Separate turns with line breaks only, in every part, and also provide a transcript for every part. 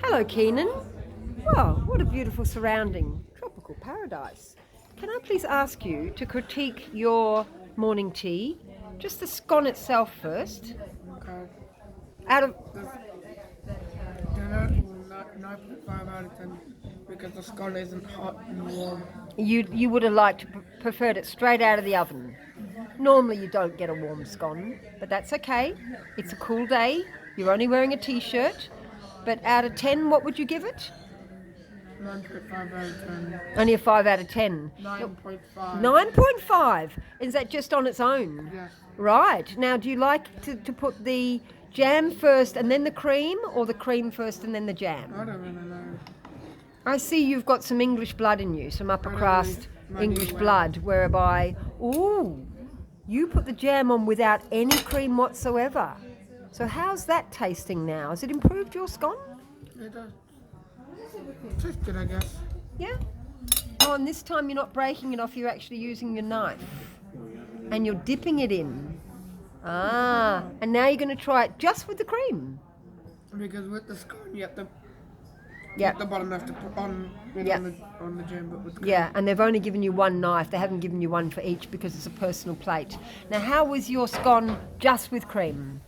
Hello, Keenan. Wow, what a beautiful surrounding. Tropical paradise. Can I please ask you to critique your morning tea? Just the scone itself first.
Okay.
Out of...
Dinner, 9.5 out of 10 because the scone isn't hot and warm.
You would have liked to preferred it straight out of the oven. Normally you don't get a warm scone, but that's okay. It's a cool day. You're only wearing a t-shirt. But out of 10, what would you give it?
9.5 out of 10.
Only a 5 out of 10.
9.5.
9.5? Is that just on its own?
Yes.
Right. Now, do you like to put the jam first and then the cream, or the cream first and then the jam?
I don't really know.
I see you've got some English blood in you, some upper crust English blood, whereby, ooh, you put the jam on without any cream whatsoever. So how's that tasting now? Has it improved your scone?
It does. Tastes good, I guess.
Yeah. Oh, and this time you're not breaking it off, you're actually using your knife. And you're dipping it in. Ah, and now you're going to try it just with the cream.
Because with the scone, you have to
Yeah.
the bottom left to put on, on the jam, but with the
Yeah, and they've only given you one knife. They haven't given you one for each because it's a personal plate. Now, how was your scone just with cream?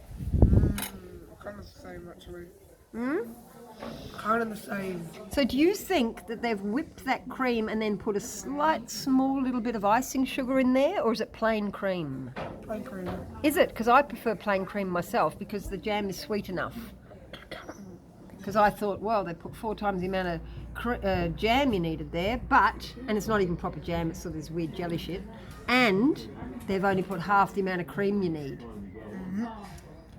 kind of the same, actually.
Hmm?
Kind of the same.
So do you think that they've whipped that cream and then put a slight, small little bit of icing sugar in there, or is it plain cream?
Plain cream.
Is it? Because I prefer plain cream myself because the jam is sweet enough. Because I thought, well, they put 4 times the amount of jam you needed there, and it's not even proper jam, it's sort of this weird jelly shit, and they've only put half the amount of cream you need.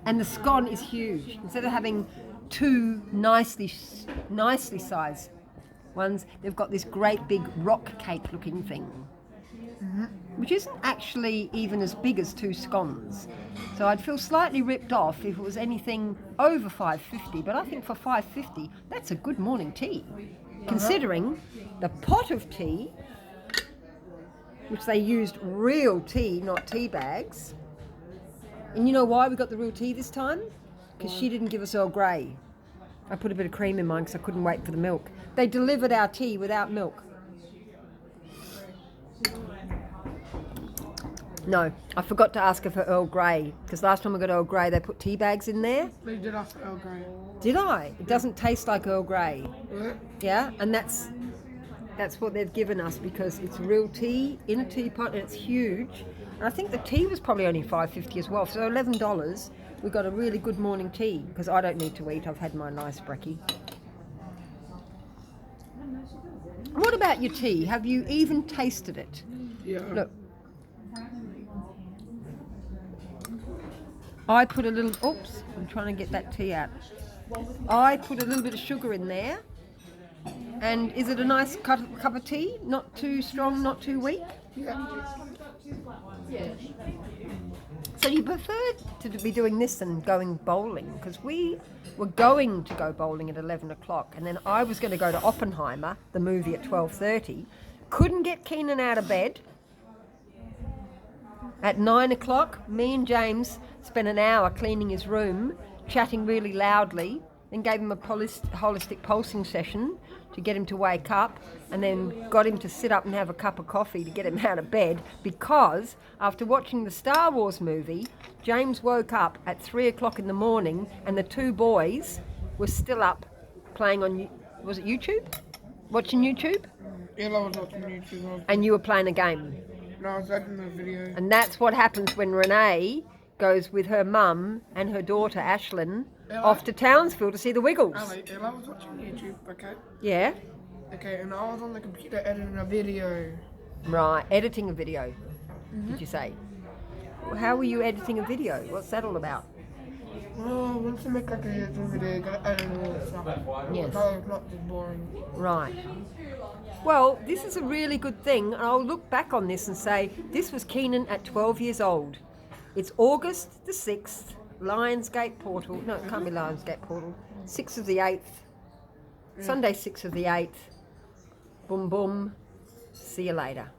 And the scone is huge. Instead of having 2 nicely sized ones, they've got this great big rock cake looking thing, which isn't actually even as big as 2 scones. So I'd feel slightly ripped off if it was anything over $5.50, but I think for $5.50, that's a good morning tea. Considering the pot of tea, which they used real tea, not tea bags. And you know why we got the real tea this time? Because she didn't give us Earl Grey. I put a bit of cream in mine because I couldn't wait for the milk. They delivered our tea without milk. No, I forgot to ask her for Earl Grey, because last time I got Earl Grey, they put tea bags in there.
They did ask for Earl Grey.
Did I? It doesn't taste like Earl Grey.
Yeah.
Yeah, and that's what they've given us because it's real tea in a teapot and it's huge. And I think the tea was probably only $5.50 as well. So $11, we got a really good morning tea because I don't need to eat. I've had my nice brekkie. What about your tea? Have you even tasted it?
Yeah.
Look. I put a little, oops, I'm trying to get that tea out. I put a little bit of sugar in there. And is it a nice cup of tea? Not too strong, not too weak?
Yeah.
So you prefer to be doing this than going bowling? Because we were going to go bowling at 11 o'clock and then I was going to go to Oppenheimer, the movie, at 12:30. Couldn't get Keenan out of bed. At 9 o'clock, me and James spent an hour cleaning his room, chatting really loudly, then gave him a holistic pulsing session to get him to wake up, and then got him to sit up and have a cup of coffee to get him out of bed, because after watching the Star Wars movie, James woke up at 3 o'clock in the morning and the 2 boys were still up playing on, was it YouTube? Watching YouTube?
Yeah, I was watching YouTube.
And you were playing a game.
No, I was editing a video.
And that's what happens when Renee goes with her mum and her daughter Ashlyn off to Townsville to see the Wiggles.
I was watching YouTube, okay?
Yeah?
Okay, and I was on the computer editing a video.
Right, editing a video, did you say? How were you editing a video? What's that all about?
Oh, once you make like a YouTube video, you gotta edit all that stuff.
Yes.
No, it's not just boring.
Right. Well, this is a really good thing, and I'll look back on this and say, this was Keenan at 12 years old. It's August the 6th, Lionsgate Portal. No, it can't be Lionsgate Portal. 6th of the 8th. Sunday, 6th of the 8th. Boom, boom. See you later.